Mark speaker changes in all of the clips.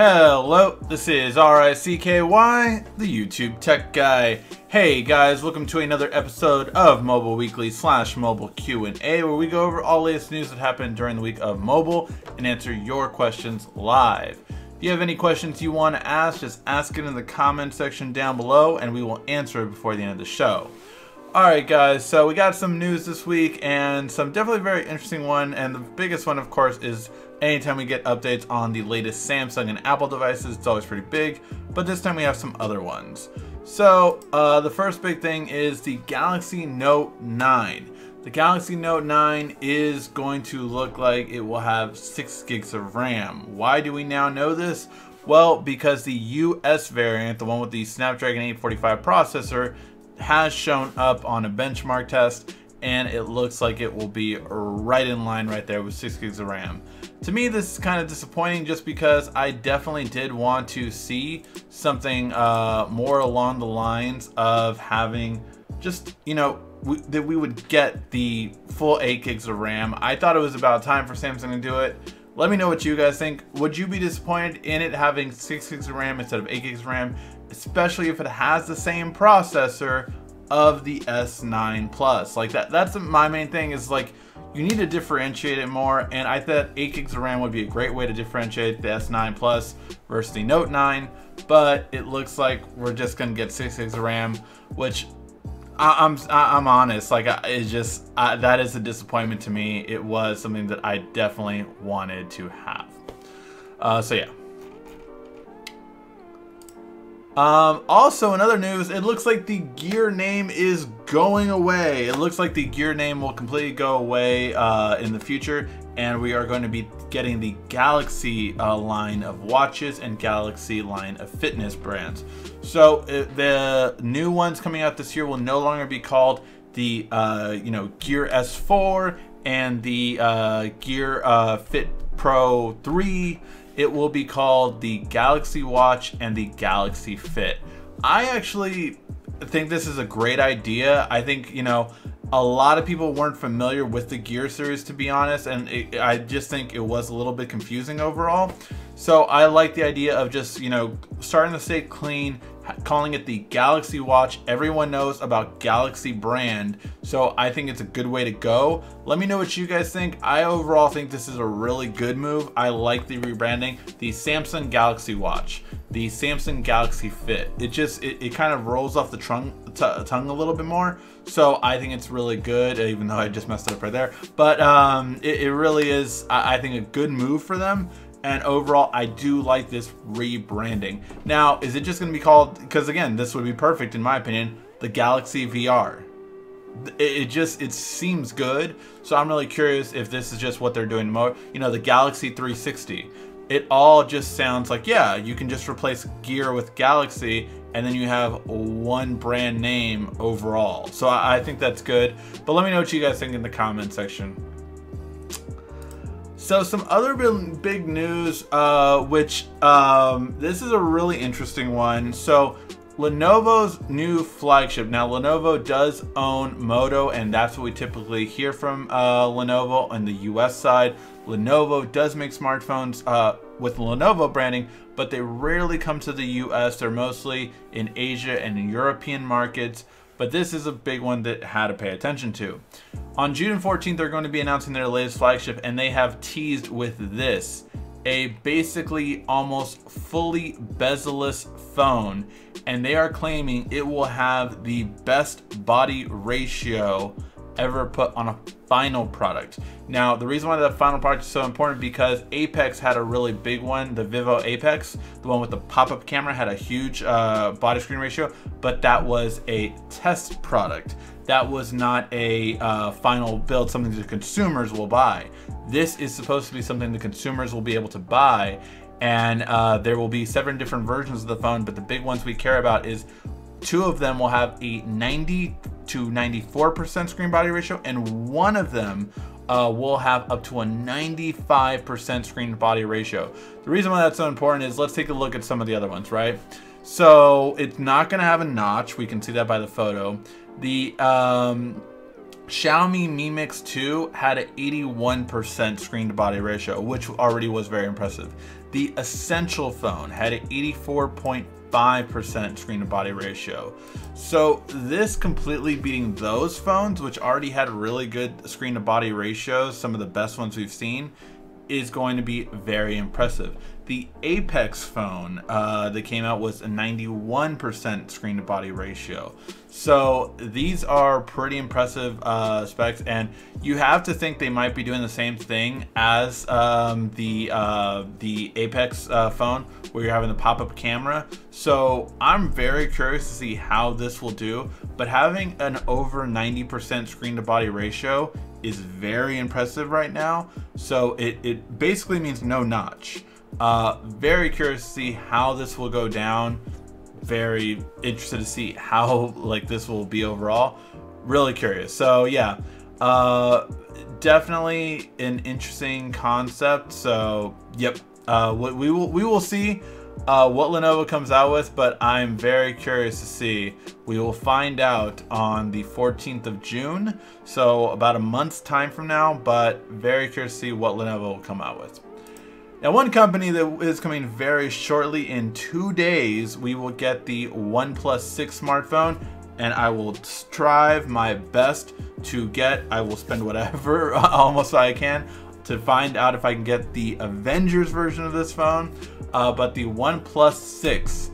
Speaker 1: Hello, this is RICKY, the YouTube Tech Guy. Hey guys, welcome to another episode of Mobile Weekly / Mobile Q&A, where we go over all the latest news that happened during the week of mobile and answer your questions live. If you have any questions you want to ask, just ask it in the comment section down below and we will answer it before the end of the show. Alright guys, so we got some news this week and some definitely very interesting one, and the biggest one of course is anytime we get updates on the latest Samsung and Apple devices. It's always pretty big, but this time we have some other ones. So the first big thing is the Galaxy Note 9. The Galaxy Note 9 is going to look like it will have 6 gigs of RAM. Why do we now know this? Well, because the US variant, the one with the Snapdragon 845 processor, has shown up on a benchmark test, and it looks like it will be right in line right there with 6 gigs of RAM. To me, this is kind of disappointing just because I definitely did want to see something more along the lines of having just, you know, that we would get the full 8 gigs of RAM. I thought it was about time for Samsung to do it. Let me know what you guys think. Would you be disappointed in it having 6 gigs of RAM instead of 8 gigs of RAM, especially if it has the same processor of the S9 Plus? Like that's my main thing, is like you need to differentiate it more, and I thought 8 gigs of RAM would be a great way to differentiate the S9 Plus versus the Note 9, but it looks like we're just gonna get 6 gigs of RAM, which I'm honest, like it's just that is a disappointment to me. It was something that I definitely wanted to have. So yeah. Also, in other news, it looks like the Gear name is going away. It looks like the Gear name will completely go away in the future, and we are going to be getting the Galaxy line of watches and Galaxy line of fitness brands. So the new ones coming out this year will no longer be called the Gear S4 and the Gear Fit Pro 3. It will be called the Galaxy Watch and the Galaxy Fit. I actually think this is a great idea. I think, you know, a lot of people weren't familiar with the Gear series, to be honest, and I just think it was a little bit confusing overall. So I like the idea of just, you know, starting to stay clean, calling it the Galaxy Watch. Everyone knows about Galaxy brand, so I think it's a good way to go. Let me know what you guys think. I overall think this is a really good move. I like the rebranding. The Samsung Galaxy Watch, the Samsung Galaxy Fit, it kind of rolls off the tongue a little bit more, so I think it's really good, even though I just messed it up right there. But it really is, I think, a good move for them. And overall, I do like this rebranding. Now, is it just going to be called, because again, this would be perfect in my opinion, the Galaxy VR? It seems good. So I'm really curious if this is just what they're doing more. You know, the Galaxy 360. It all just sounds like, yeah, you can just replace Gear with Galaxy, and then you have one brand name overall. So I think that's good. But let me know what you guys think in the comment section. So some other big news, this is a really interesting one. So Lenovo's new flagship. Now Lenovo does own Moto, and that's what we typically hear from Lenovo on the US side. Lenovo does make smartphones with Lenovo branding, but they rarely come to the US. They're mostly in Asia and in European markets. But this is a big one that had to pay attention to. On June 14th, they're going to be announcing their latest flagship, and they have teased with this, a basically almost fully bezel-less phone, and they are claiming it will have the best body ratio ever put on a final product. Now, the reason why that final product is so important, because Apex had a really big one. The Vivo Apex, the one with the pop-up camera, had a huge body screen ratio, but that was a test product. That was not a final build, something the consumers will buy. This is supposed to be something the consumers will be able to buy, and there will be 7 different versions of the phone, but the big ones we care about is 2 of them will have a 90 to 94% screen body ratio, and 1 of them will have up to a 95% screen body ratio. The reason why that's so important is, let's take a look at some of the other ones, right? So it's not going to have a notch. We can see that by the photo. The Xiaomi Mi Mix 2 had an 81% screen to body ratio, which already was very impressive. The Essential phone had an 84.5% screen to body ratio. So this completely beating those phones, which already had really good screen to body ratios, some of the best ones we've seen, is going to be very impressive. The Apex phone that came out was a 91% screen to body ratio. So these are pretty impressive specs, and you have to think they might be doing the same thing as the Apex phone, where you're having the pop-up camera. So I'm very curious to see how this will do, but having an over 90% screen to body ratio is very impressive right now. So it basically means no notch. Very curious to see how this will go down. Very interested to see how like this will be overall. Really curious. So yeah, definitely an interesting concept. So yep, we will see what Lenovo comes out with, but I'm very curious to see. We will find out on the 14th of June, so about a month's time from now, but very curious to see what Lenovo will come out with. Now, one company that is coming very shortly, in 2 days, we will get the OnePlus 6 smartphone, and I will strive my best to get, I will spend whatever almost I can to find out if I can get the Avengers version of this phone. But the OnePlus 6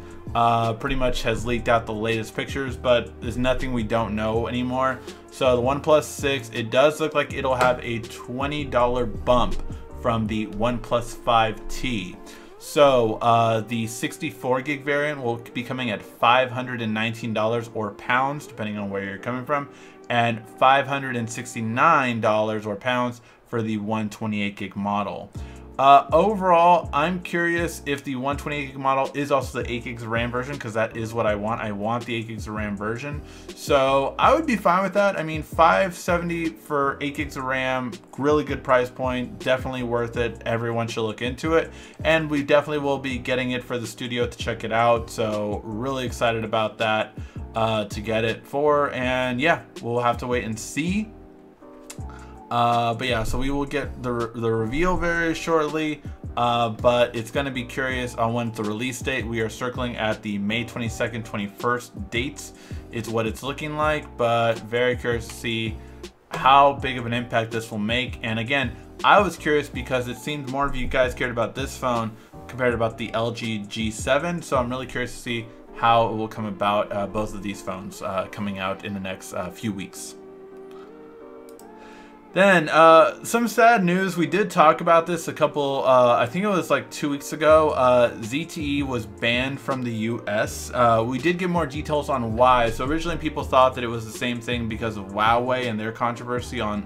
Speaker 1: pretty much has leaked out the latest pictures, but there's nothing we don't know anymore. So the OnePlus 6, it does look like it'll have a $20 bump from the OnePlus 5T. So the 64 gig variant will be coming at $519 or pounds, depending on where you're coming from, and $569 or pounds for the 128 gig model. Overall, I'm curious if the 128 gig model is also the 8 gigs of RAM version, because that is what I want. I want the 8 gigs of RAM version. So I would be fine with that. I mean, $570 for 8 gigs of RAM, really good price point, definitely worth it. Everyone should look into it. And we definitely will be getting it for the studio to check it out. So really excited about that to get it for. And yeah, we'll have to wait and see. But yeah, so we will get the reveal very shortly, but it's going to be curious on when the release date. We are circling at the May 22nd, 21st dates is what it's looking like, but very curious to see how big of an impact this will make. And again, I was curious because it seemed more of you guys cared about this phone compared to about the LG G7, so I'm really curious to see how it will come about, both of these phones coming out in the next few weeks. Then, some sad news. We did talk about this a couple, I think it was like 2 weeks ago. ZTE was banned from the US. We did get more details on why. So originally people thought that it was the same thing because of Huawei and their controversy on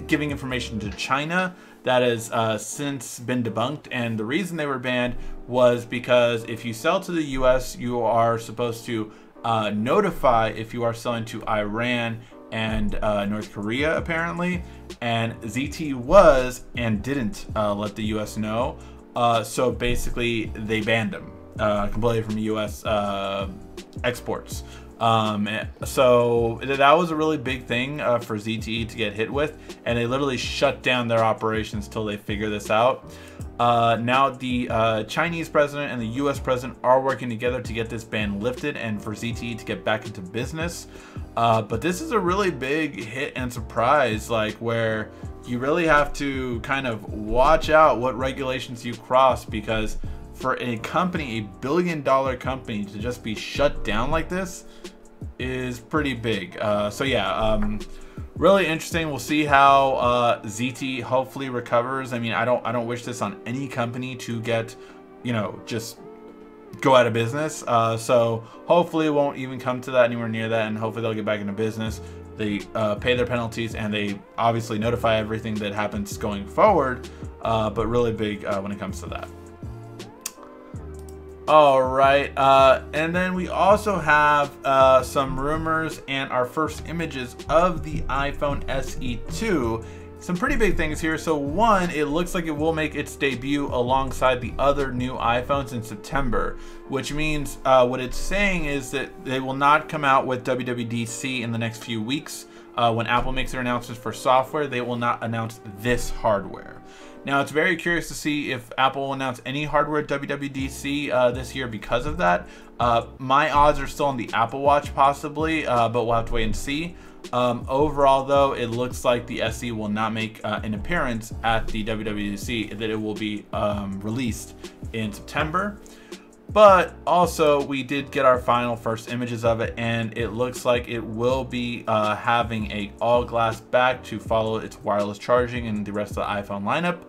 Speaker 1: giving information to China. That has since been debunked, and the reason they were banned was because if you sell to the US, you are supposed to notify if you are selling to Iran and North Korea, apparently, and ZTE was and didn't let the US know, so basically they banned them completely from US exports. So that was a really big thing for ZTE to get hit with, and they literally shut down their operations till they figure this out. Now the Chinese president and the US president are working together to get this ban lifted and for ZTE to get back into business. But this is a really big hit and surprise, like where you really have to kind of watch out what regulations you cross, because for a company, $1 billion company, to just be shut down like this is pretty big. So yeah, really interesting. We'll see how ZTE hopefully recovers. I mean, I don't wish this on any company to get, you know, just go out of business. So hopefully it won't even come to that, anywhere near that, and hopefully they'll get back into business. They pay their penalties, and they obviously notify everything that happens going forward, but really big when it comes to that. All right, and then we also have some rumors and our first images of the iPhone SE2. Some pretty big things here. So one, it looks like it will make its debut alongside the other new iPhones in September, which means what it's saying is that they will not come out with WWDC in the next few weeks. When Apple makes their announcements for software, they will not announce this hardware. Now, it's very curious to see if Apple will announce any hardware at WWDC this year because of that. My odds are still on the Apple Watch possibly, but we'll have to wait and see. Overall, though, it looks like the SE will not make an appearance at the WWDC, that it will be released in September. But also, we did get our first images of it, and it looks like it will be having a all-glass back to follow its wireless charging and the rest of the iPhone lineup.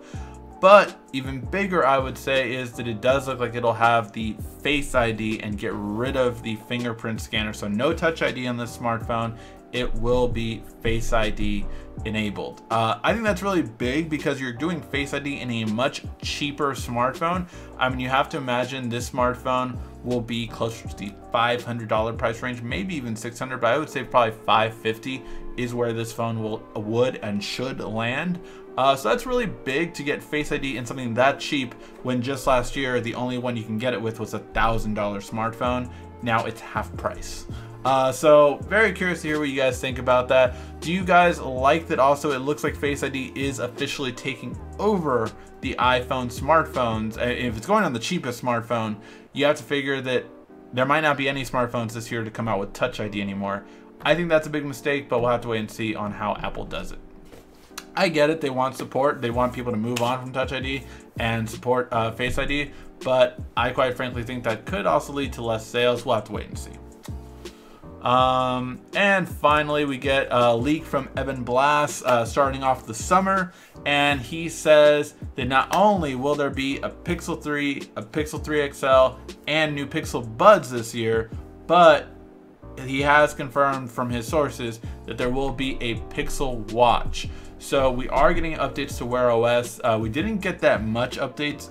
Speaker 1: But even bigger, I would say, is that it does look like it'll have the Face ID and get rid of the fingerprint scanner. So no Touch ID on this smartphone. It will be Face ID enabled. I think that's really big because you're doing Face ID in a much cheaper smartphone. I mean, you have to imagine this smartphone will be closer to the $500 price range, maybe even $600, but I would say probably $550 is where this phone would and should land. So that's really big to get Face ID in something that cheap when just last year the only one you can get it with was $1,000 smartphone. Now it's half price. So very curious to hear what you guys think about that. Do you guys like that also it looks like Face ID is officially taking over the iPhone smartphones? If it's going on the cheapest smartphone, you have to figure that there might not be any smartphones this year to come out with Touch ID anymore. I think that's a big mistake, but we'll have to wait and see on how Apple does it. I get it, they want support, they want people to move on from Touch ID and support Face ID, but I quite frankly think that could also lead to less sales. We'll have to wait and see. And finally, we get a leak from Evan Blass starting off the summer, and he says that not only will there be a Pixel 3, a Pixel 3 XL, and new Pixel Buds this year, but he has confirmed from his sources that there will be a Pixel Watch. So we are getting updates to Wear OS. We didn't get that much updates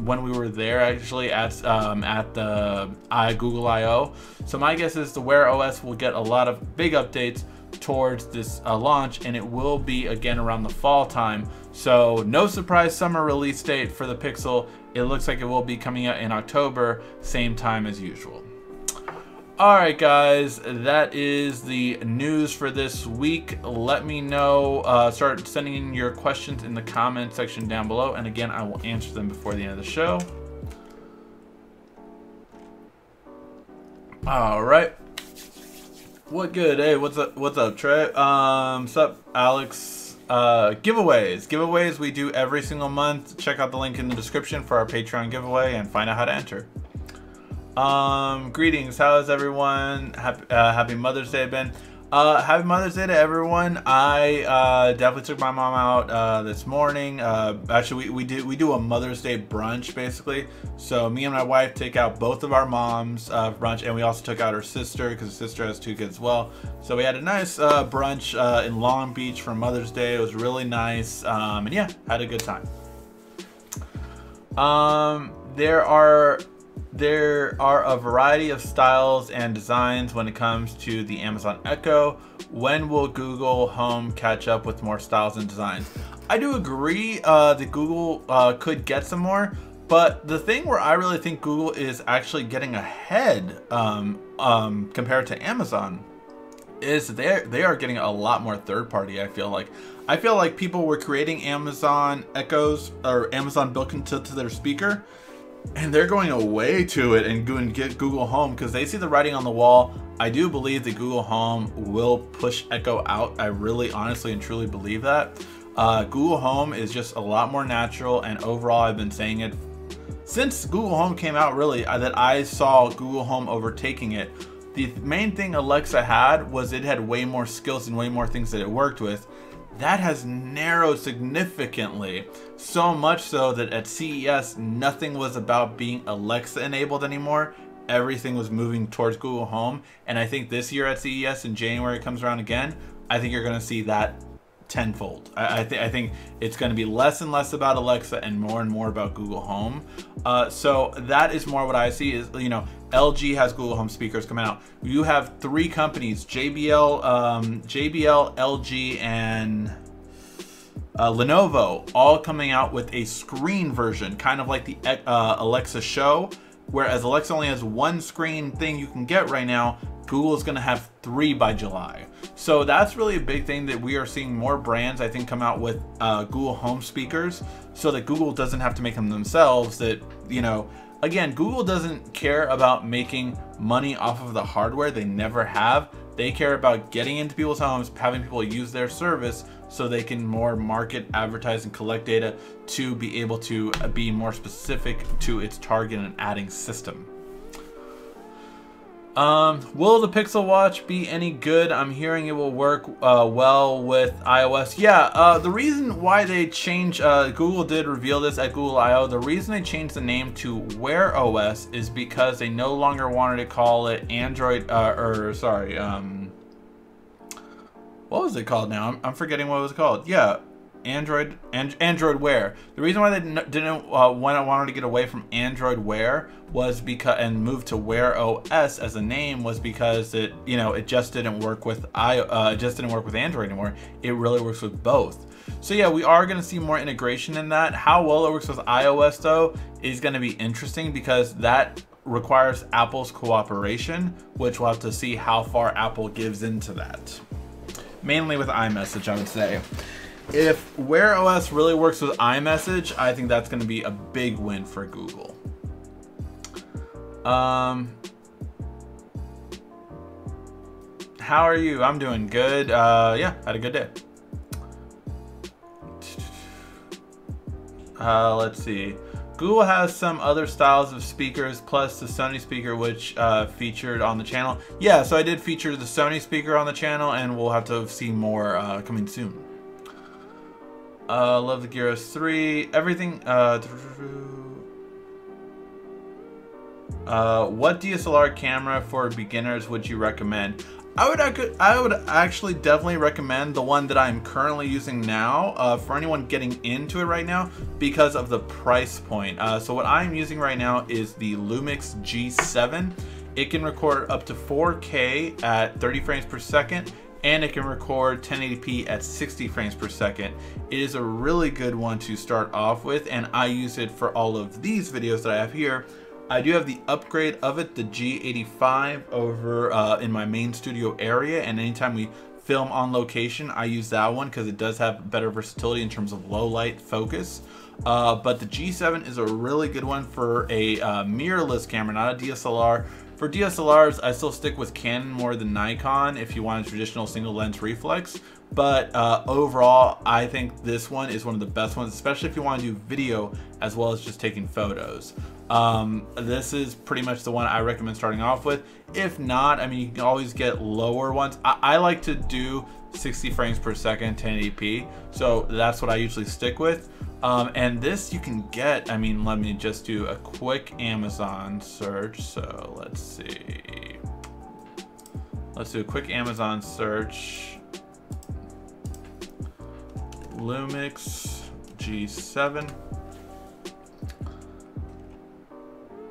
Speaker 1: when we were there actually at the Google I/O. So my guess is the Wear OS will get a lot of big updates towards this launch, and it will be again around the fall time. So no surprise summer release date for the Pixel. It looks like it will be coming out in October, same time as usual. Alright guys, that is the news for this week. Let me know, start sending in your questions in the comment section down below, and again, I will answer them before the end of the show. Alright. What good? Hey, what's up, Trey? What's up, Alex? Giveaways we do every single month. Check out the link in the description for our Patreon giveaway and find out how to enter. Greetings, how is everyone? Happy Mother's Day, Ben. Happy Mother's Day to everyone. I definitely took my mom out this morning. Actually, we do a Mother's Day brunch basically. So me and my wife take out both of our moms for brunch, and we also took out her sister because her sister has 2 kids as well. So we had a nice brunch in Long Beach for Mother's Day. It was really nice, and yeah, had a good time. There are a variety of styles and designs when it comes to the Amazon Echo. When will Google Home catch up with more styles and designs? I do agree that Google could get some more, but the thing where I really think Google is actually getting ahead compared to Amazon is they are getting a lot more third-party. I feel like people were creating Amazon Echoes or Amazon built into their speaker, and they're going away to it and going to get Google Home because they see the writing on the wall. I do believe that Google Home will push Echo out. I really honestly and truly believe that. Google Home is just a lot more natural, and overall I've been saying it since Google Home came out, really, that I saw Google Home overtaking it. The main thing Alexa had was it had way more skills and way more things that it worked with. That has narrowed significantly, so much so that at CES, nothing was about being Alexa enabled anymore. Everything was moving towards Google Home, and I think this year at CES in January it comes around again, I think you're going to see that tenfold. I think it's going to be less and less about Alexa and more about Google Home. So that is more what I see is, you know, LG has Google Home speakers coming out. You have 3 companies, JBL, LG, and Lenovo, all coming out with a screen version, kind of like the Alexa Show, whereas Alexa only has 1 screen thing you can get right now. Google is going to have 3 by July. So that's really a big thing, that we are seeing more brands, I think, come out with Google Home speakers, so that Google doesn't have to make them themselves. That, you know, again, Google doesn't care about making money off of the hardware. They never have. They care about getting into people's homes, having people use their service, so they can more market, advertise, and collect data to be able to be more specific to its target and adding system. Will the Pixel Watch be any good? I'm hearing it will work well with iOS. Yeah, the reason why they changed, Google did reveal this at Google I/O. The reason they changed the name to Wear OS is because they no longer wanted to call it Android, what was it called now? I'm forgetting what it was called. Yeah, Android Wear. The reason why they didn't wanted to get away from Android Wear was because, and move to Wear OS as a name, was because it, you know, it just didn't work with Android anymore. It really works with both. So yeah, we are going to see more integration in that. How well it works with iOS though is going to be interesting, because that requires Apple's cooperation, which we'll have to see how far Apple gives into that. Mainly with iMessage, I would say. If Wear OS really works with iMessage, I think that's going to be a big win for Google. How are you? I'm doing good. Yeah, had a good day. Let's see. Google has some other styles of speakers plus the Sony speaker, which featured on the channel. Yeah, so I did feature the Sony speaker on the channel, and we'll have to see more coming soon. Love the Gear S3. Everything. What DSLR camera for beginners would you recommend? I would actually definitely recommend the one that I'm currently using now for anyone getting into it right now, because of the price point. So what I'm using right now is the Lumix G7. It can record up to 4K at 30 frames per second, and it can record 1080p at 60 frames per second. It is a really good one to start off with, and I use it for all of these videos that I have here. I do have the upgrade of it, the G85, over in my main studio area, and anytime we film on location, I use that one because it does have better versatility in terms of low light focus. But the G7 is a really good one for a mirrorless camera, not a DSLR. For DSLRs, I still stick with Canon more than Nikon if you want a traditional single lens reflex. But overall, I think this one is one of the best ones, especially if you want to do video as well as just taking photos. This is pretty much the one I recommend starting off with. If not, I mean, you can always get lower ones. I like to do 60 frames per second, 1080p. So that's what I usually stick with. And this you can get, I mean, let me just do a quick Amazon search. So let's see. Let's do a quick Amazon search. Lumix G7.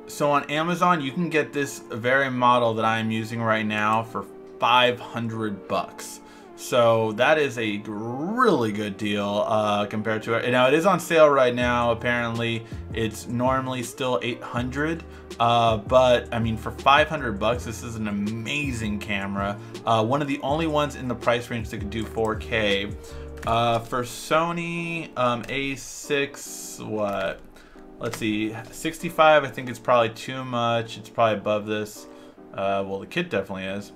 Speaker 1: So on Amazon, you can get this very model that I'm using right now for 500 bucks. So that is a really good deal compared to it. Now it is on sale right now. Apparently it's normally still 800, but I mean, for 500 bucks, this is an amazing camera. One of the only ones in the price range that could do 4K. For Sony A6, what? Let's see, 65, I think it's probably too much. It's probably above this. Well, the kit definitely is.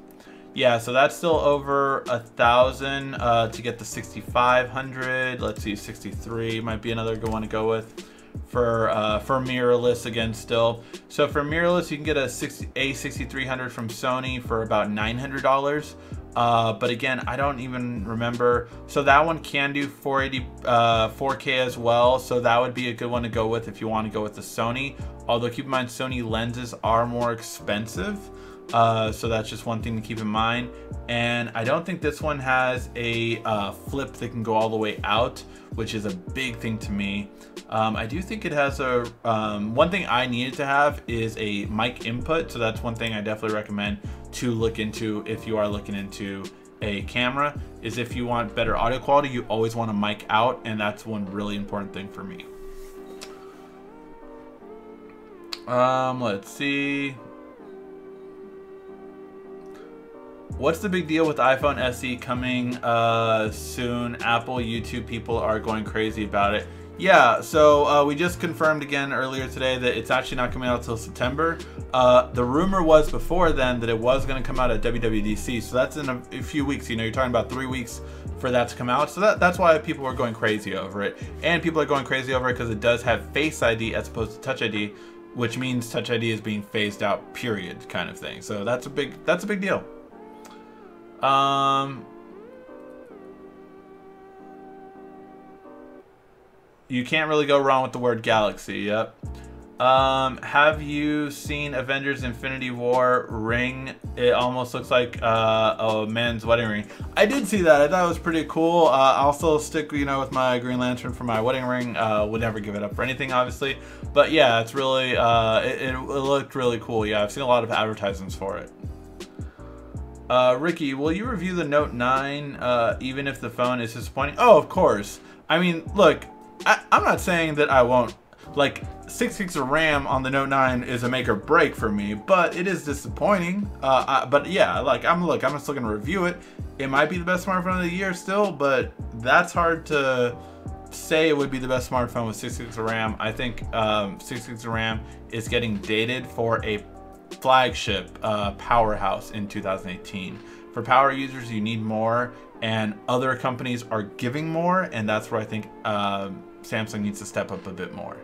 Speaker 1: Yeah, so that's still over 1,000 to get the 6,500. Let's see, 63 might be another good one to go with for mirrorless again still. So for mirrorless, you can get a A6300 from Sony for about $900. But again, I don't even remember. So that one can do 4K as well. So that would be a good one to go with if you want to go with the Sony. Although keep in mind, Sony lenses are more expensive. So that's just one thing to keep in mind. And I don't think this one has a flip that can go all the way out, which is a big thing to me. I do think it has a, one thing I needed to have is a mic input. So that's one thing I definitely recommend to look into if you are looking into a camera, is if you want better audio quality, you always want a mic out. And that's one really important thing for me. Let's see. What's the big deal with iPhone SE coming soon? Apple, YouTube people are going crazy about it. Yeah, so we just confirmed again earlier today that it's actually not coming out till September. The rumor was before then that it was going to come out at WWDC, so that's in a few weeks. You know, you're talking about 3 weeks for that to come out. So that's why people are going crazy over it. And people are going crazy over it because it does have Face ID as opposed to Touch ID, which means Touch ID is being phased out, period, kind of thing. So that's a big deal. You can't really go wrong with the word Galaxy. Yep. Have you seen Avengers Infinity War ring? It almost looks like a man's wedding ring. I did see that. I thought it was pretty cool. I'll still stick, you know, with my Green Lantern for my wedding ring. Would never give it up for anything, obviously. But yeah, it's really it looked really cool. Yeah, I've seen a lot of advertisements for it. Ricky, will you review the Note 9 even if the phone is disappointing? Oh, of course. I mean, look, I'm not saying that I won't. Like, 6 gigs of RAM on the Note 9 is a make or break for me, but it is disappointing. But yeah, like, I'm still gonna review it. It might be the best smartphone of the year still, but that's hard to say it would be the best smartphone with 6 gigs of RAM. I think 6 gigs of RAM is getting dated for a flagship powerhouse in 2018. For power users, you need more, and other companies are giving more, and that's where I think Samsung needs to step up a bit more.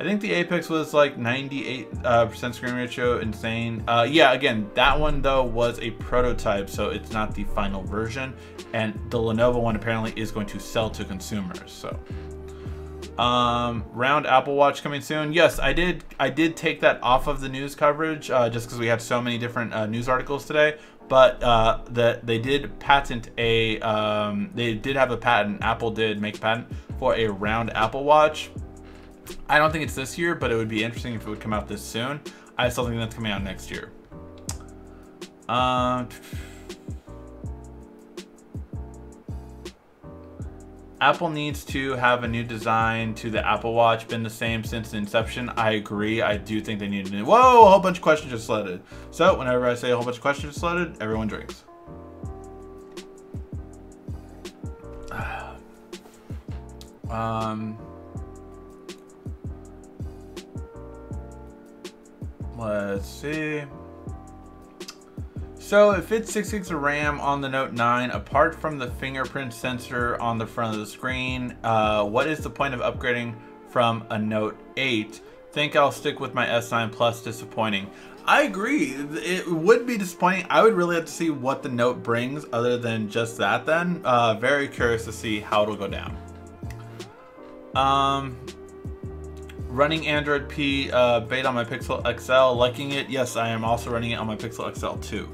Speaker 1: I think the Apex was like 98% screen ratio, insane. Yeah, again, that one though was a prototype, so it's not the final version, and the Lenovo one apparently is going to sell to consumers. So round Apple Watch coming soon. Yes, I did take that off of the news coverage just because we had so many different news articles today. But they did patent a they did have a patent. Apple did make a patent for a round Apple Watch. I don't think it's this year, but it would be interesting if it would come out this soon. I still think that's coming out next year. Apple needs to have a new design to the Apple Watch. Been the same since the inception. I agree. I do think they need a new. Whoa, a whole bunch of questions just loaded. So whenever I say a whole bunch of questions just loaded, everyone drinks. Let's see. So it fits 6 gigs of RAM on the Note 9. Apart from the fingerprint sensor on the front of the screen, what is the point of upgrading from a Note 8? Think I'll stick with my S9 Plus. Disappointing. I agree. It would be disappointing. I would really have to see what the Note brings other than just that then. Very curious to see how it'll go down. Running Android P beta on my Pixel XL, liking it. Yes, I am also running it on my Pixel XL too.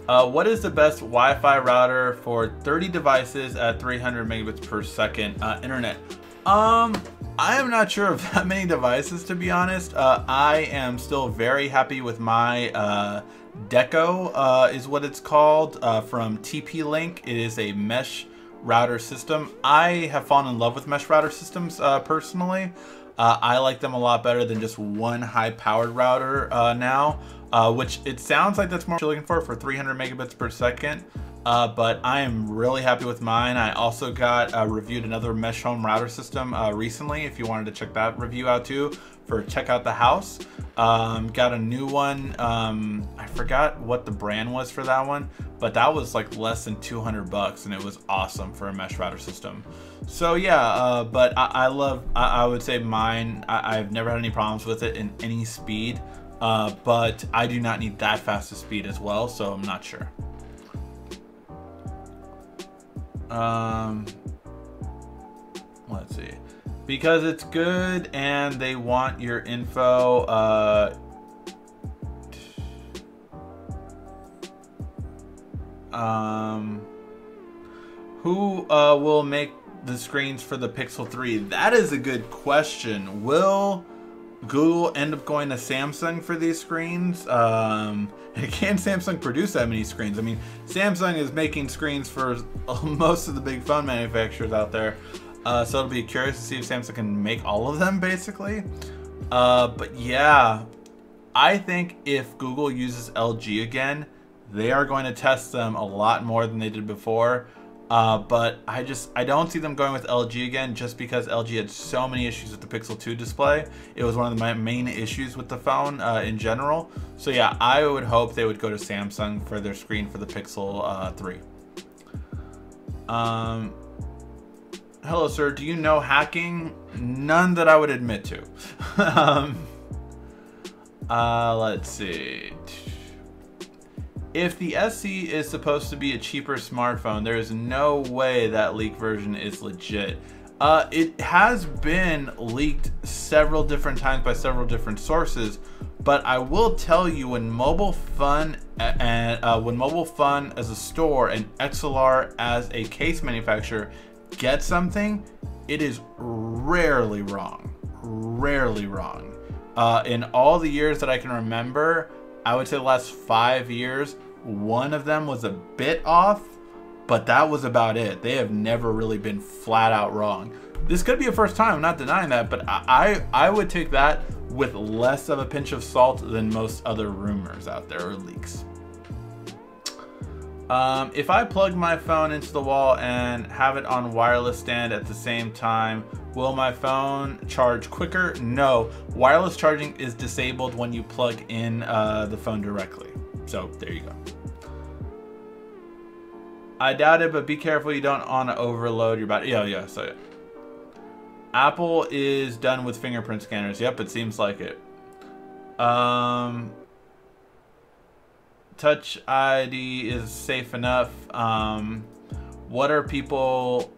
Speaker 1: What is the best Wi-Fi router for 30 devices at 300 megabits per second internet? I am not sure of that many devices, to be honest. I am still very happy with my Deco is what it's called from TP-Link. It is a mesh router system. I have fallen in love with mesh router systems personally. I like them a lot better than just one high-powered router now, which it sounds like that's more what you're looking for 300 megabits per second. But I am really happy with mine. I also got reviewed another mesh home router system recently. If you wanted to check that review out too, for check out the house. Got a new one. I forgot what the brand was for that one, but that was like less than 200 bucks, and it was awesome for a mesh router system. So yeah, but I would say mine, I've never had any problems with it in any speed, but I do not need that fast a speed as well, so I'm not sure. Let's see. Because it's good and they want your info. Who will make the screens for the Pixel 3? That is a good question. Will Google end up going to Samsung for these screens? Can Samsung produce that many screens? I mean, Samsung is making screens for most of the big phone manufacturers out there. So it'll be curious to see if Samsung can make all of them, basically. But yeah, I think if Google uses LG again, they are going to test them a lot more than they did before. But I don't see them going with LG again, just because LG had so many issues with the Pixel 2 display. It was one of my main issues with the phone in general. So yeah, I would hope they would go to Samsung for their screen for the Pixel 3. Hello, sir. Do you know hacking? None that I would admit to. Let's see. If the SE is supposed to be a cheaper smartphone, there is no way that leaked version is legit. It has been leaked several different times by several different sources, but I will tell you, when Mobile Fun as a store and XLR as a case manufacturer get something, it is rarely wrong. Rarely wrong. In all the years that I can remember, I would say the last 5 years, one of them was a bit off, but that was about it. They have never really been flat out wrong. This could be a first time, I'm not denying that, but I would take that with less of a pinch of salt than most other rumors out there, or leaks. If I plug my phone into the wall and have it on wireless stand at the same time, will my phone charge quicker? No, wireless charging is disabled when you plug in the phone directly. So there you go. I doubt it, but be careful you don't want to overload your battery. Yeah. Apple is done with fingerprint scanners. Yep, it seems like it. Touch ID is safe enough. What are people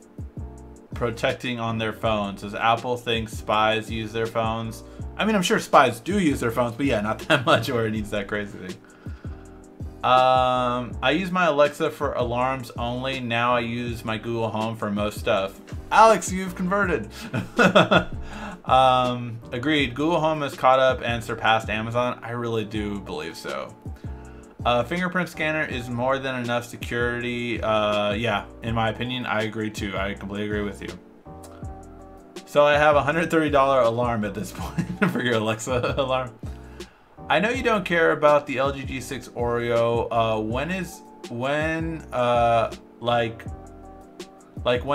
Speaker 1: protecting on their phones? Does Apple think spies use their phones? I mean, I'm sure spies do use their phones, but yeah, not that much where it needs that crazy thing. I use my Alexa for alarms only. Now I use my Google Home for most stuff. Alex, you've converted. Agreed. Google Home has caught up and surpassed Amazon. I really do believe so. Fingerprint scanner is more than enough security. Yeah, in my opinion, I agree too. I completely agree with you. So I have a $130 alarm at this point for your Alexa alarm. I know you don't care about the LG G6 Oreo. When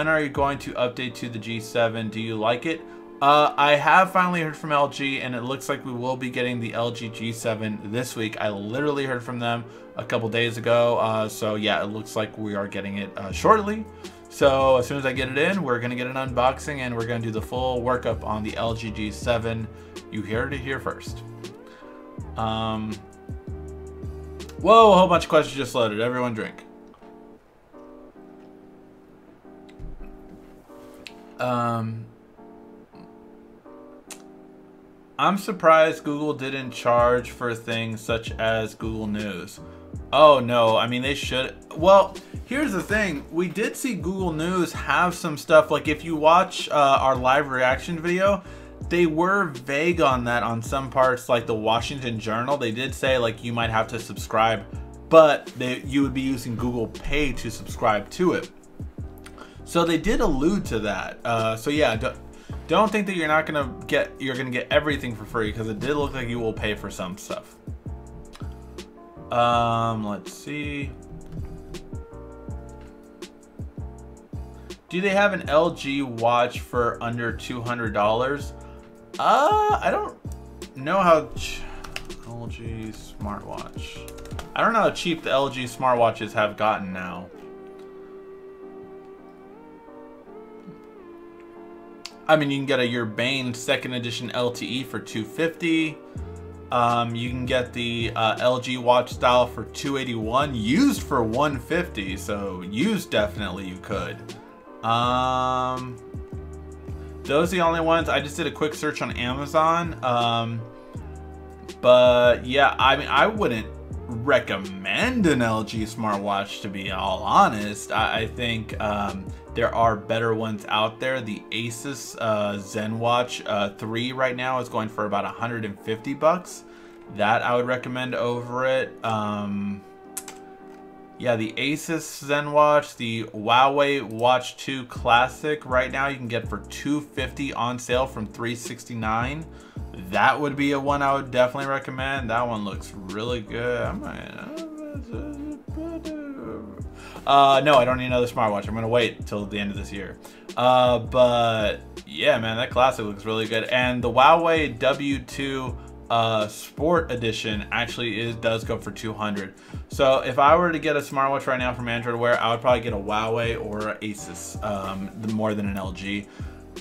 Speaker 1: are you going to update to the G7? Do you like it? I have finally heard from LG, and it looks like we will be getting the LG G7 this week. I literally heard from them a couple days ago. So yeah, it looks like we are getting it shortly. So as soon as I get it in, we're gonna get an unboxing and we're gonna do the full workup on the LG G7. You heard it here first. Whoa, a whole bunch of questions just loaded. Everyone drink. I'm surprised Google didn't charge for things such as Google News. Oh no, I mean they should. Well, here's the thing. We did see Google News have some stuff, like if you watch our live reaction video, they were vague on that on some parts, like the Washington Journal. They did say like you might have to subscribe, but you would be using Google Pay to subscribe to it. So they did allude to that. So yeah, don't think that you're gonna get everything for free, because it did look like you will pay for some stuff. Let's see. Do they have an LG watch for under $200? I don't know how LG smartwatch. I don't know how cheap the LG smartwatches have gotten now. I mean, you can get a Urbane 2nd edition LTE for $250. You can get the LG watch style for $281, used for $150. So used, definitely you could. Those are the only ones. I just did a quick search on Amazon. But yeah, I mean, I wouldn't recommend an LG smartwatch, to be all honest. I think there are better ones out there. The Asus ZenWatch 3 right now is going for about 150 bucks. That I would recommend over it. Yeah, the Asus ZenWatch, the Huawei Watch 2 Classic right now you can get for $250 on sale from $369. that would be a one I would definitely recommend. That one looks really good. I might. No, I don't need another smartwatch. I'm gonna wait till the end of this year. But yeah, man, that classic looks really good. And the Huawei W2 Sport Edition actually does go for $200. So if I were to get a smartwatch right now from Android Wear, I would probably get a Huawei or an Asus, more than an LG.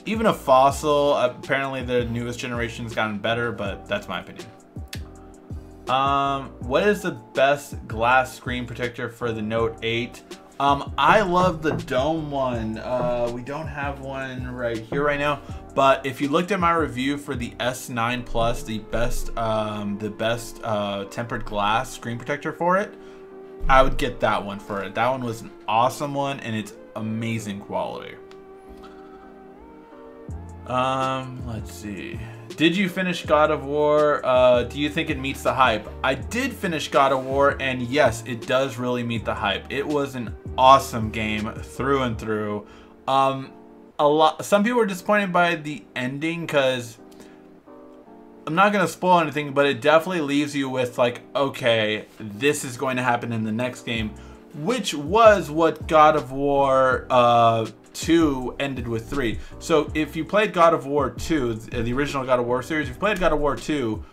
Speaker 1: Even a Fossil. Apparently the newest generation has gotten better, but that's my opinion. What is the best glass screen protector for the Note 8? I love the dome one. We don't have one right here right now, but if you looked at my review for the S9 Plus, the best tempered glass screen protector for it, I would get that one for it. That one was an awesome one, and it's amazing quality. Let's see. Did you finish God of War? Do you think it meets the hype? I did finish God of War, and yes, it does really meet the hype. It was an awesome game through and through. Some people were disappointed by the ending, because I'm not gonna spoil anything, but it definitely leaves you with like, okay, this is going to happen in the next game, which was what God of War 2 ended with 3. So if you played God of War 2, the original God of War series, if you played God of War 2,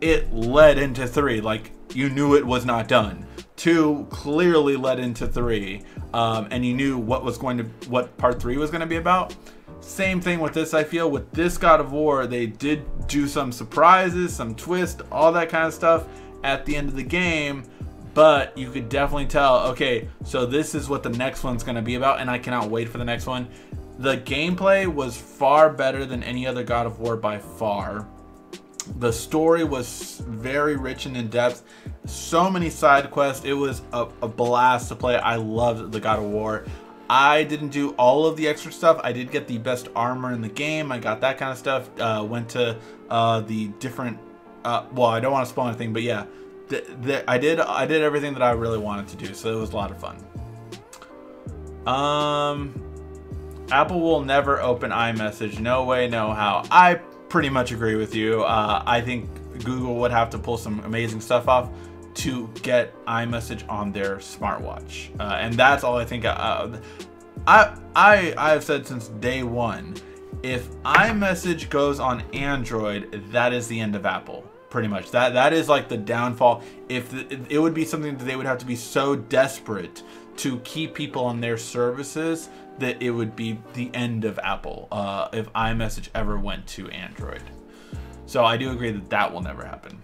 Speaker 1: it led into 3. Like, you knew it was not done. 2 clearly led into 3, and you knew what part 3 was going to be about. Same thing with this. I feel with this God of War, they did do some surprises, some twists, all that kind of stuff at the end of the game. But you could definitely tell, okay, so this is what the next one's going to be about, and I cannot wait for the next one. The gameplay was far better than any other God of War by far. The story was very rich and in-depth. So many side quests. It was a blast to play. I loved the God of War. I didn't do all of the extra stuff. I did get the best armor in the game. I got that kind of stuff. Went to the different... well, I don't want to spoil anything, but yeah. I did everything that I really wanted to do, so it was a lot of fun. Apple will never open iMessage. No way, no how. I pretty much agree with you. I think Google would have to pull some amazing stuff off to get iMessage on their smartwatch, and that's all I think. I've said since day one, if iMessage goes on Android, that is the end of Apple. Pretty much. That is like the downfall. It would be something that they would have to be so desperate to keep people on their services that it would be the end of Apple if iMessage ever went to Android. So I do agree that that will never happen.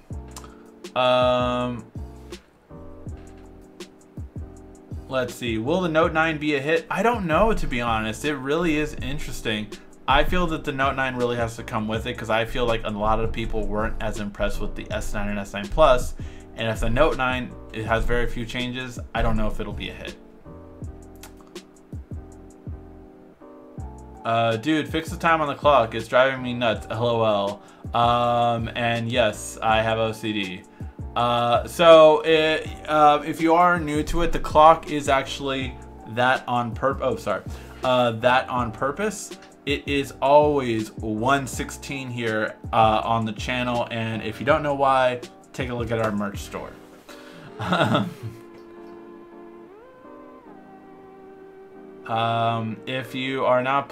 Speaker 1: Let's see. Will the Note 9 be a hit? I don't know, to be honest. It really is interesting. I feel that the Note 9 really has to come with it, because I feel like a lot of people weren't as impressed with the S9 and S9 Plus, and if the Note 9 it has very few changes, I don't know if it'll be a hit. Dude, fix the time on the clock. It's driving me nuts. LOL. And yes, I have OCD. If you are new to it, the clock is actually that on purpose. That on purpose. It is always 1:16 here on the channel, and if you don't know why, take a look at our merch store. If you are not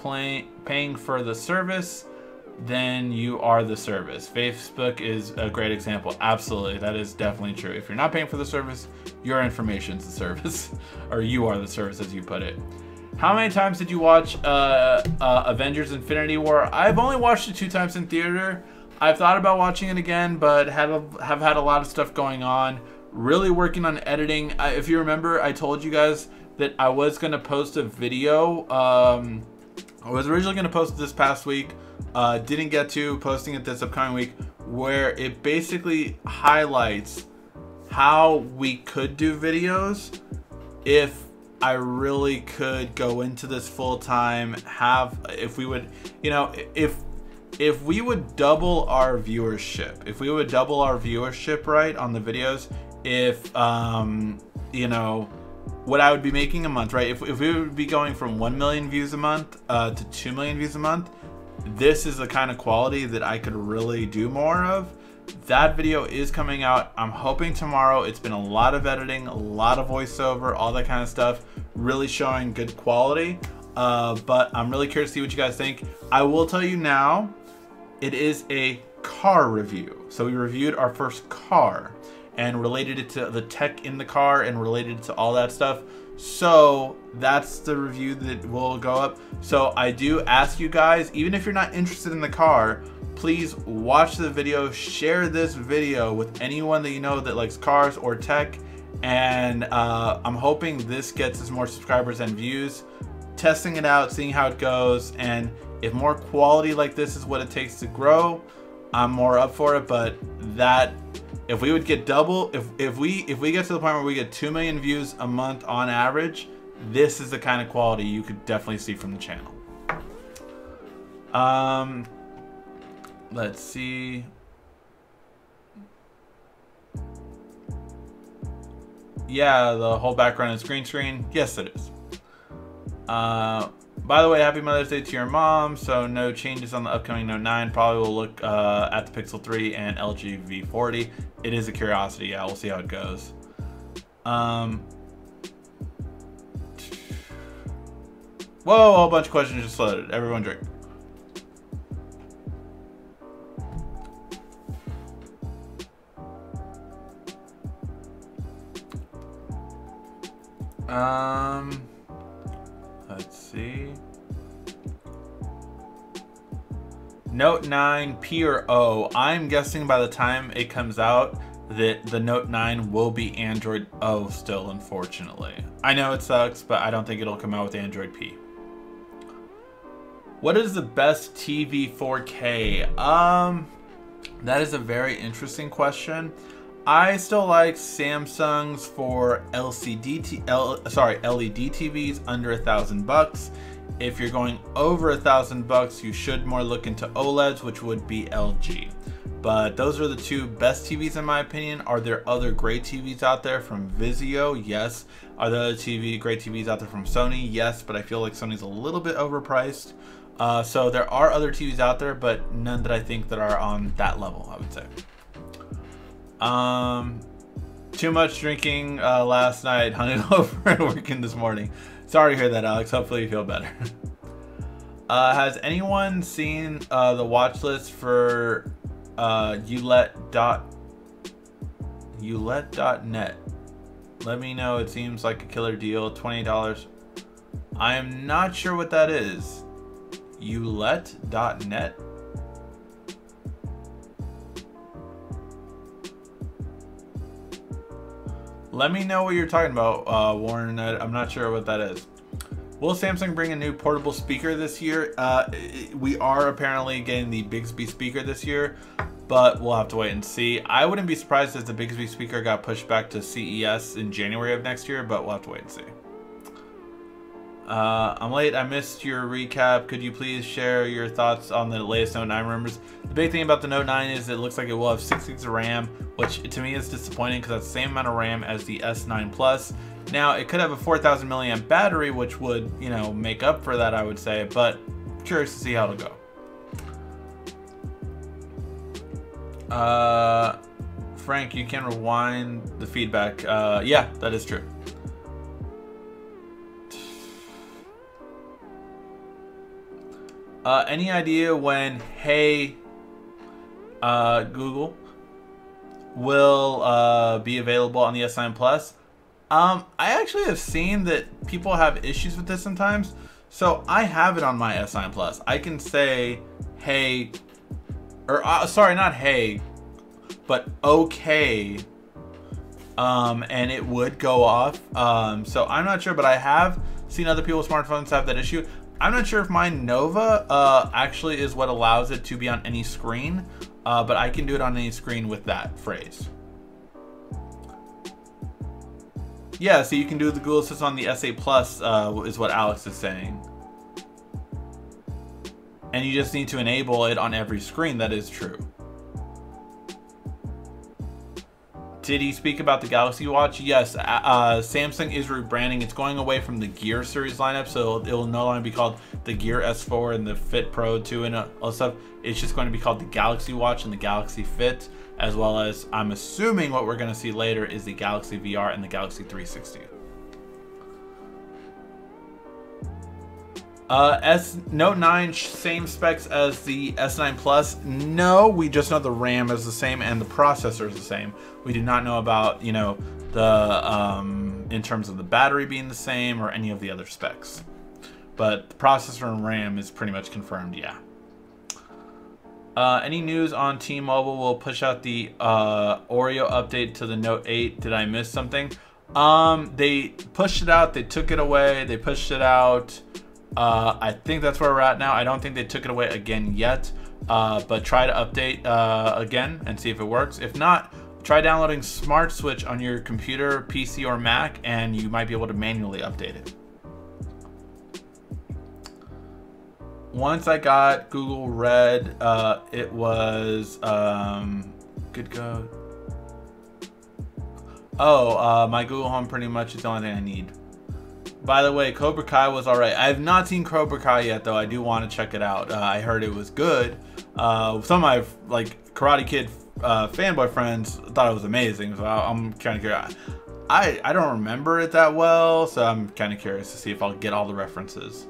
Speaker 1: paying for the service, then you are the service. Facebook is a great example. Absolutely, that is definitely true. If you're not paying for the service, your information's the service, or you are the service, as you put it. How many times did you watch Avengers Infinity War? I've only watched it 2 times in theater. I've thought about watching it again, but have had a lot of stuff going on. Really working on editing. If you remember, I told you guys that I was going to post a video. I was originally going to post it this past week. Didn't get to posting it this upcoming week, where it basically highlights how we could do videos if I really could go into this full time. If we would, if we would double our viewership, right, on the videos, if what I would be making a month, right, if we would be going from 1 million views a month to 2 million views a month, this is the kind of quality that I could really do more of. That video is coming out. I'm hoping tomorrow. It's been a lot of editing, a lot of voiceover, all that kind of stuff, really showing good quality. But I'm really curious to see what you guys think. I will tell you now, it is a car review. So we reviewed our first car and related it to the tech in the car and related it to all that stuff. So that's the review that will go up. So I do ask you guys, even if you're not interested in the car, please watch the video, share this video with anyone that you know that likes cars or tech. And I'm hoping this gets us more subscribers and views. Testing it out, seeing how it goes, and if more quality like this is what it takes to grow, I'm more up for it. But that, if we would get double, if we get to the point where we get 2 million views a month on average, this is the kind of quality you could definitely see from the channel. Let's see. Yeah, the whole background is green screen. Yes, it is. By the way, happy Mother's Day to your mom. So no changes on the upcoming Note 9. Probably will look at the Pixel 3 and LG V40. It is a curiosity. Yeah, we'll see how it goes. Whoa, a whole bunch of questions just loaded. Everyone drink. Let's see. Note 9 P or O. I'm guessing by the time it comes out that the Note 9 will be Android O still, unfortunately. I know it sucks, but I don't think it'll come out with Android P. What is the best TV 4K? That is a very interesting question. I still like Samsung's for LED TVs under $1,000. If you're going over $1,000, you should more look into OLEDs, which would be LG. But those are the two best TVs in my opinion. Are there other great TVs out there from Vizio? Yes. Are there other great TVs out there from Sony? Yes, but I feel like Sony's a little bit overpriced. So there are other TVs out there, but none that I think that are on that level, I would say. Too much drinking last night, hungover and working this morning. Sorry to hear that, Alex. Hopefully you feel better. Has anyone seen the watch list for Ulet.net? Let me know. It seems like a killer deal. $28. I am not sure what that is. Ulet.net? Let me know what you're talking about, Warren. I'm not sure what that is. Will Samsung bring a new portable speaker this year? We are apparently getting the Bixby speaker this year, but we'll have to wait and see. I wouldn't be surprised if the Bixby speaker got pushed back to CES in January of next year, but we'll have to wait and see. I'm late. I missed your recap. Could you please share your thoughts on the latest Note 9 rumors? The big thing about the Note 9 is it looks like it will have 6 gigs of RAM, which to me is disappointing because that's the same amount of RAM as the S9 Plus. Now, it could have a 4,000 milliamp battery, which would, you know, make up for that, I would say, but curious to see how it'll go. Frank, you can rewind the feedback. Yeah, that is true. Any idea when Hey Google will be available on the S9 Plus? I actually have seen that people have issues with this sometimes. So I have it on my S9 Plus. I can say hey, or sorry, not hey, but okay, and it would go off. So I'm not sure, but I have seen other people's smartphones have that issue. I'm not sure if my Nova actually is what allows it to be on any screen, but I can do it on any screen with that phrase. Yeah, so you can do the Google Assistant on the S8 Plus is what Alex is saying. And you just need to enable it on every screen. That is true. Did he speak about the Galaxy Watch? Yes, Samsung is rebranding. It's going away from the Gear series lineup, so it will no longer be called the Gear S4 and the Fit Pro 2 and all that stuff. It's just going to be called the Galaxy Watch and the Galaxy Fit, as well as, I'm assuming what we're going to see later is the Galaxy VR and the Galaxy 360. Note 9, same specs as the S9 Plus. No, we just know the RAM is the same and the processor is the same. We do not know about, you know, the in terms of the battery being the same or any of the other specs. But the processor and RAM is pretty much confirmed, yeah. Any news on T-Mobile will push out the Oreo update to the Note 8? Did I miss something? They pushed it out, they took it away, they pushed it out. I think that's where we're at now. I don't think they took it away again yet, but try to update again and see if it works. If not, try downloading Smart Switch on your computer, PC, or Mac, and you might be able to manually update it. Once I got Google Red, it was good go. Oh, my Google Home pretty much is the only thing I need. By the way, Cobra Kai was alright. I have not seen Cobra Kai yet, though. I do want to check it out. I heard it was good. Some of my like Karate Kid fanboy friends thought it was amazing, so I'm kind of curious. I don't remember it that well, so I'm kind of curious to see if I'll get all the references.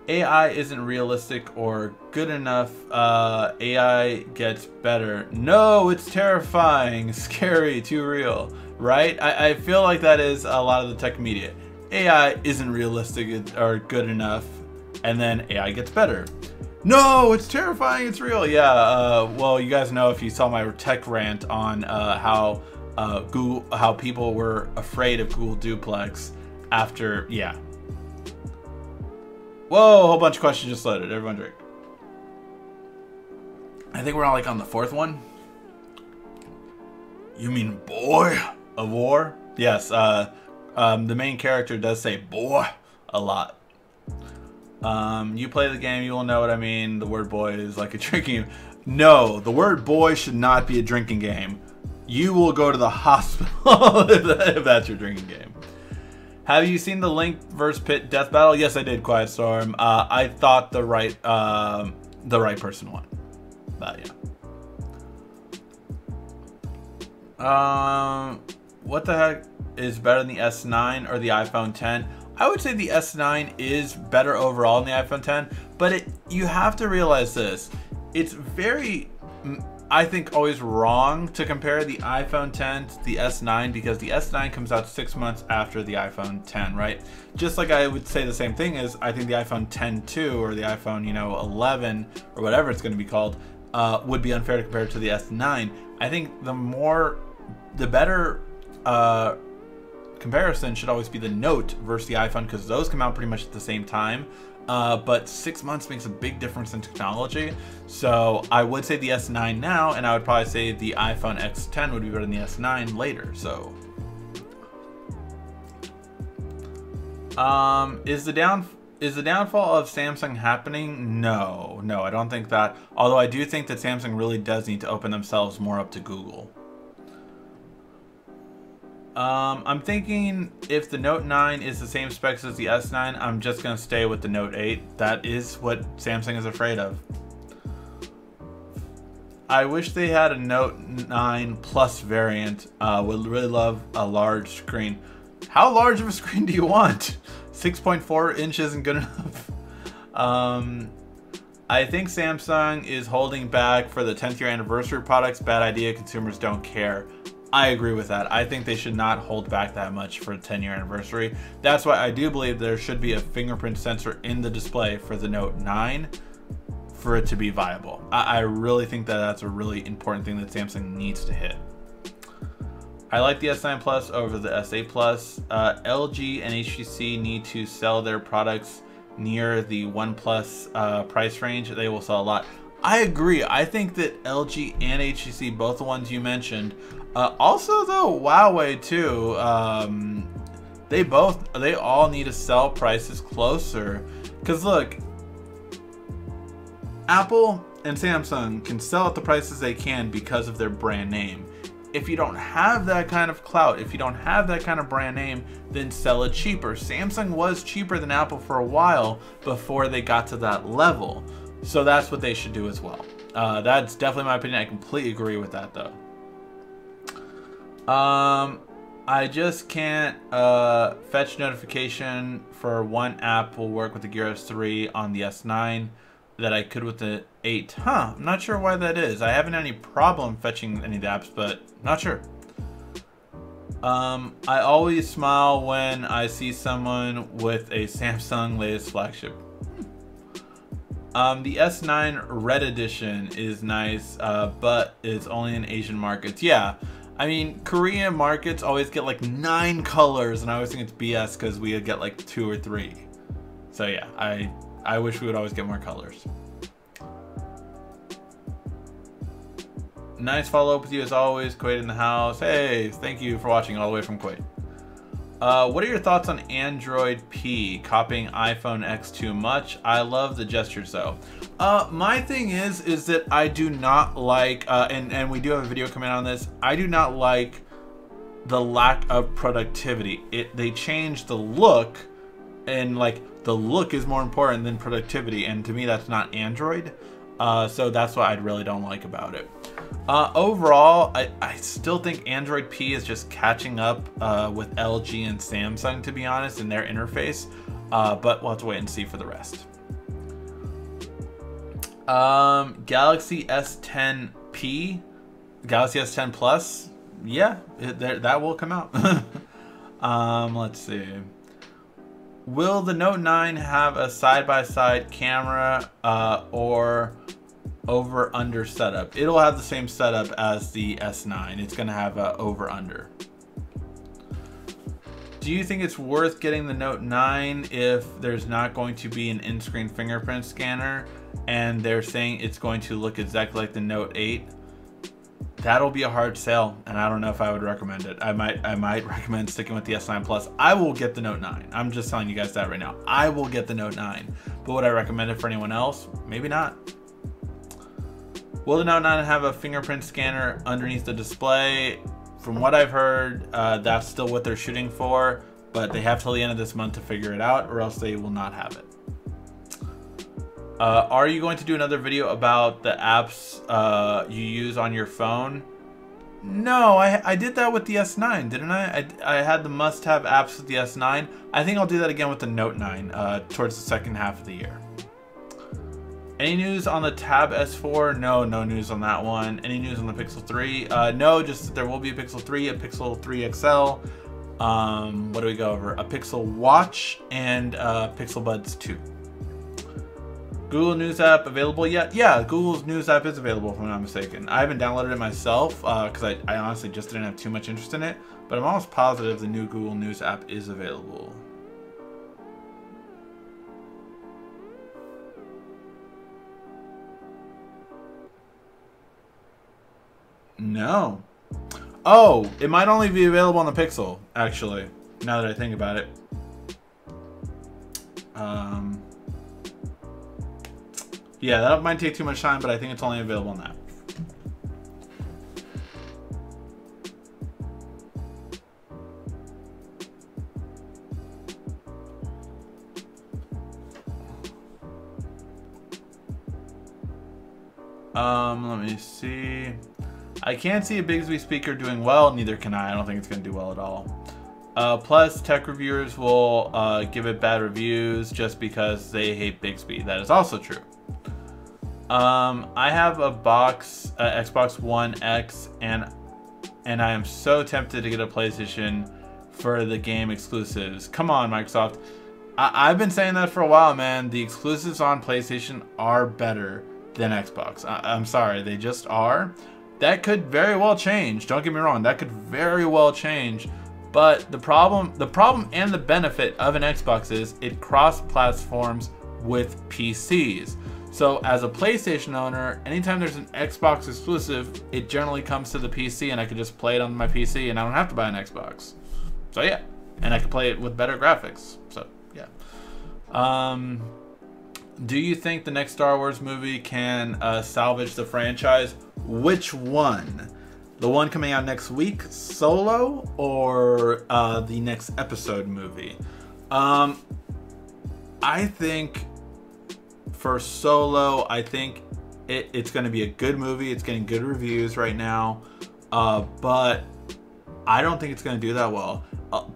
Speaker 1: AI isn't realistic or good enough. AI gets better. No, it's terrifying, scary, too real. Right? I feel like that is a lot of the tech media. AI isn't realistic or good enough, and then AI gets better. No, it's terrifying, it's real. Yeah, well, you guys know if you saw my tech rant on how people were afraid of Google Duplex after, yeah. Whoa, a whole bunch of questions just loaded. Everyone drink. I think we're all like on the 4th one. You mean boy of war? Yes, the main character does say boy a lot. You play the game, you will know what I mean. The word boy is like a drinking game. No, the word boy should not be a drinking game. You will go to the hospital if that's your drinking game. Have you seen the Link vs. Pit death battle? Yes, I did, Quiet Storm. I thought the right person won. But yeah. What the heck is better than the S9 or the iPhone 10? I would say the S9 is better overall than the iPhone 10, but you have to realize this. It's very, I think, always wrong to compare the iPhone 10 to the S9 because the S9 comes out 6 months after the iPhone 10, right? Just like I would say the same thing is I think the iPhone 10 2 or the iPhone, you know, 11 or whatever it's going to be called would be unfair to compare to the S9. I think the better comparison should always be the Note versus the iPhone because those come out pretty much at the same time. But 6 months makes a big difference in technology. So I would say the S9 now, and I would probably say the iPhone X10 would be better than the S9 later. So, is the downfall of Samsung happening? No, I don't think that. Although I do think that Samsung really does need to open themselves more up to Google. I'm thinking if the Note 9 is the same specs as the S9, I'm just going to stay with the Note 8. That is what Samsung is afraid of. I wish they had a Note 9 Plus variant. Would really love a large screen. How large of a screen do you want? 6.4 inches isn't good enough. I think Samsung is holding back for the 10th year anniversary products. Bad idea, consumers don't care. I agree with that. I think they should not hold back that much for a 10-year anniversary. That's why I do believe there should be a fingerprint sensor in the display for the Note 9 for it to be viable. I really think that that's a really important thing that Samsung needs to hit. I like the S9 Plus over the S8 Plus. LG and HTC need to sell their products near the OnePlus price range. They will sell a lot. I agree. I think that LG and HTC, both the ones you mentioned, also though Huawei too, they all need to sell prices closer. Because look, Apple and Samsung can sell at the prices they can because of their brand name. if you don't have that kind of clout, if you don't have that kind of brand name, then sell it cheaper. Samsung was cheaper than Apple for a while before they got to that level. So that's what they should do as well. That's definitely my opinion. I completely agree with that though. I just can't fetch notification for one app will work with the Gear S3 on the S9 that I could with the 8. Huh, I'm not sure why that is. I haven't had any problem fetching any of the apps, but not sure. I always smile when I see someone with a Samsung latest flagship. The S9 Red Edition is nice, but it's only in Asian markets. Yeah, I mean, Korean markets always get like 9 colors, and I always think it's BS because we get like 2 or 3. So yeah, I wish we would always get more colors. Nice follow up with you as always. Kuwait in the house. Hey, thank you for watching all the way from Kuwait. What are your thoughts on Android P copying iPhone X too much? I love the gestures though. My thing is that I do not like, and we do have a video coming on this. I do not like the lack of productivity. They changed the look, and like the look is more important than productivity, and to me that's not Android. So that's what I really don't like about it. Overall, I still think Android P is just catching up with LG and Samsung, to be honest, in their interface. But we'll have to wait and see for the rest. Galaxy S10P, Galaxy S10 Plus, yeah, that will come out. Let's see. Will the Note 9 have a side-by-side camera or over-under setup? It'll have the same setup as the S9. It's going to have a over-under. Do you think it's worth getting the Note 9 if there's not going to be an in-screen fingerprint scanner and they're saying it's going to look exactly like the Note 8? That'll be a hard sell, and I don't know if I would recommend it. I might recommend sticking with the S9 Plus. I will get the Note 9. I'm just telling you guys that right now. I will get the Note 9. But would I recommend it for anyone else? Maybe not. Will the Note 9 have a fingerprint scanner underneath the display? From what I've heard, that's still what they're shooting for, but they have till the end of this month to figure it out, or else they will not have it. Are you going to do another video about the apps you use on your phone? No, I did that with the S9, didn't I? I had the must-have apps with the S9. I think I'll do that again with the Note 9 towards the second half of the year. Any news on the Tab S4? No news on that one. Any news on the Pixel 3? No, just that there will be a Pixel 3, a Pixel 3 XL. What do we go over? A Pixel Watch and Pixel Buds 2. Google News app available yet? Yeah, Google's News app is available if I'm not mistaken. I haven't downloaded it myself because I honestly just didn't have too much interest in it, but I'm almost positive the new Google News app is available. No. Oh, it might only be available on the Pixel, actually, now that I think about it. Yeah, that might take too much time, but I think it's only available on that. Let me see. I can't see a Bigsby speaker doing well, neither can I. I don't think it's going to do well at all. Plus, tech reviewers will give it bad reviews just because they hate Bigsby. That is also true. I have a Xbox One X, and I am so tempted to get a PlayStation for the game exclusives. Come on, Microsoft. I've been saying that for a while, man. The exclusives on PlayStation are better than Xbox. I'm sorry, they just are. That could very well change. Don't get me wrong, that could very well change. But the problem and the benefit of an Xbox is it cross-platforms with PCs. So as a PlayStation owner, anytime there's an Xbox exclusive, it generally comes to the PC, and I could just play it on my PC, and I don't have to buy an Xbox. So yeah, and I can play it with better graphics. So yeah. Do you think the next Star Wars movie can salvage the franchise? Which one? The one coming out next week, Solo, or the next Episode movie? I think for Solo, I think it's going to be a good movie. It's getting good reviews right now, but I don't think it's going to do that well.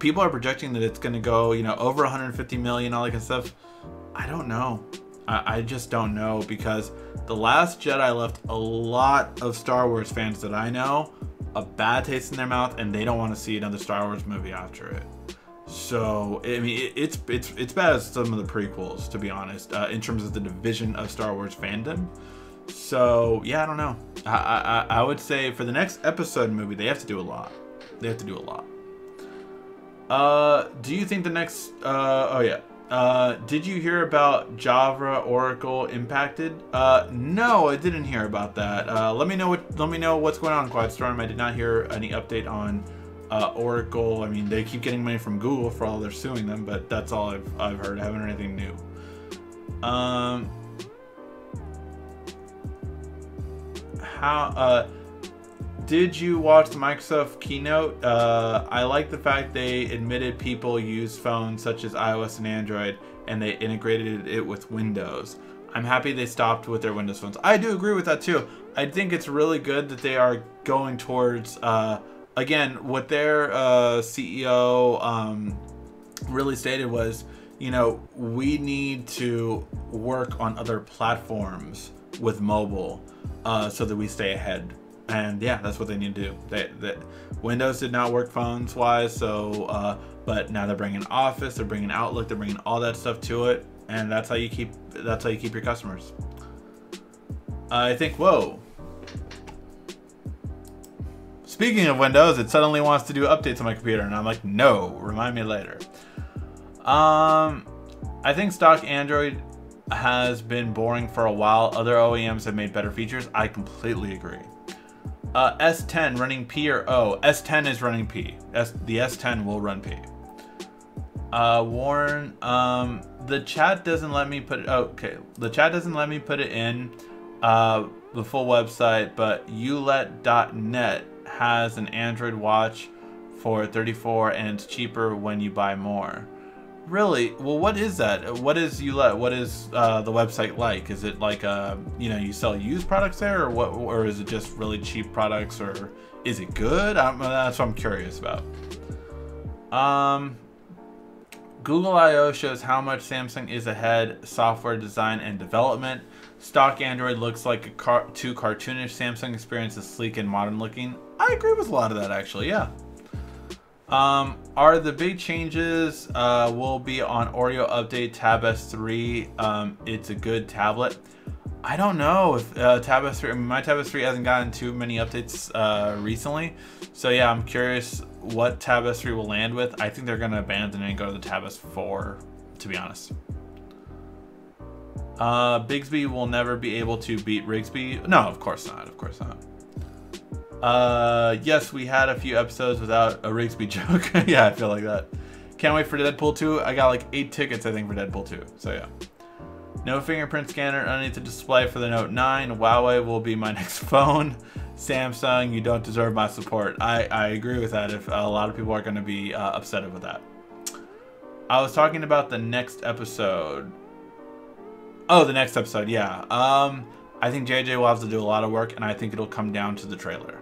Speaker 1: People are projecting that it's going to go, you know, over 150 million, all that kind of stuff. I don't know. I just don't know, because The Last Jedi left a lot of Star Wars fans that I know a bad taste in their mouth, and they don't want to see another Star Wars movie after it. So I mean, it's bad as some of the prequels, to be honest, in terms of the division of Star Wars fandom. So yeah, I don't know. I would say for the next Episode movie, they have to do a lot. They have to do a lot. Do you think the next? Oh yeah. Did you hear about Java Oracle impacted? No, I didn't hear about that. Let me know what's going on, Quad Storm. I did not hear any update on Oracle. I mean, they keep getting money from Google for all they're suing them, but that's all I've heard. I haven't heard anything new. Did you watch the Microsoft keynote? I like the fact they admitted people use phones such as iOS and Android, and they integrated it with Windows. I'm happy they stopped with their Windows phones. I do agree with that too. I think it's really good that they are going towards, again, what their CEO really stated was, you know, we need to work on other platforms with mobile so that we stay ahead. And yeah, that's what they need to do. Windows did not work phones wise, so but now they're bringing Office, they're bringing Outlook, they're bringing all that stuff to it, and that's how you keep your customers. I think, whoa. Speaking of Windows, it suddenly wants to do updates on my computer, and I'm like, no, remind me later. I think stock Android has been boring for a while. Other OEMs have made better features. I completely agree. S10 running P or O? S10 is running P. The S10 will run P. Warren, the chat doesn't let me put it. Oh, okay, the chat doesn't let me put it in the full website, but ulet.net has an Android watch for $34, and it's cheaper when you buy more. Really? Well, what is that? What is Ulet? What is the website like? Is it like you know, you sell used products there, or what? Or is it just really cheap products, or is it good? That's what I'm curious about. Google I/O shows how much Samsung is ahead software design and development. Stock Android looks like a too cartoonish. Samsung experience is sleek and modern looking. I agree with a lot of that, actually. Yeah. Are the big changes will be on Oreo update Tab S3? It's a good tablet. I don't know if Tab S3, I mean, my Tab S3 hasn't gotten too many updates recently. So yeah, I'm curious what Tab S3 will land with. I think they're going to abandon it and go to the Tab S4, to be honest. Bigsby will never be able to beat Rigsby. No, of course not. Of course not. Yes, we had a few episodes without a Rigsby joke. Yeah, I feel like that. Can't wait for Deadpool 2. I got like 8 tickets, I think, for Deadpool 2. So yeah. No fingerprint scanner underneath the display for the Note 9. Huawei will be my next phone. Samsung, you don't deserve my support. I agree with that. If a lot of people are going to be upset with that. I was talking about the next episode. Oh, the next episode, yeah. I think JJ will have to do a lot of work, and I think it'll come down to the trailer.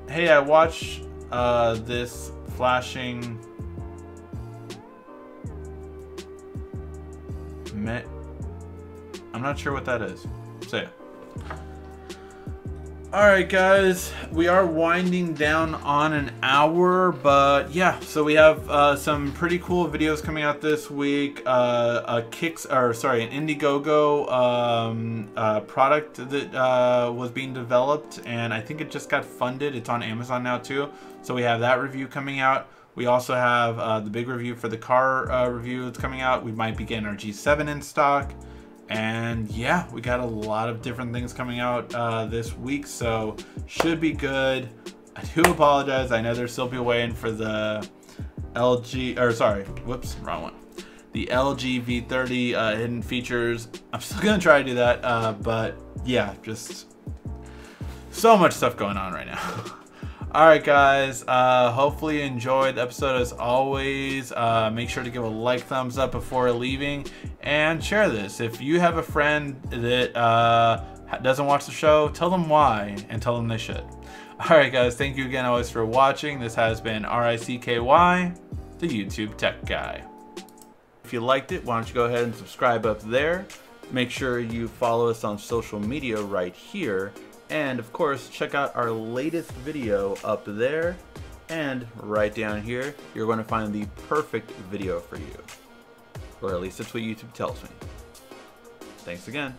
Speaker 1: Hey, I watched this flashing I'm not sure what that is. So yeah. Alright guys, we are winding down on an hour, but yeah, so we have some pretty cool videos coming out this week. An Indiegogo product that was being developed, and I think it just got funded. It's on Amazon now too, so we have that review coming out. We also have the big review for the car review that's coming out. We might be getting our G7 in stock. And yeah, we got a lot of different things coming out this week, so should be good. I do apologize. I know there's still people waiting for the LG, or sorry, whoops, wrong one. The LG V30 hidden features. I'm still gonna try to do that, but yeah, just So much stuff going on right now. Alright guys, hopefully you enjoyed the episode as always. Make sure to give a like, thumbs up before leaving, and share this. If you have a friend that doesn't watch the show, tell them why, and tell them they should. Alright guys, thank you again always for watching. This has been RICKY, the YouTube Tech Guy. If you liked it, why don't you go ahead and subscribe up there. Make sure you follow us on social media right here. And of course, check out our latest video up there. And right down here, you're going to find the perfect video for you. Or at least that's what YouTube tells me. Thanks again.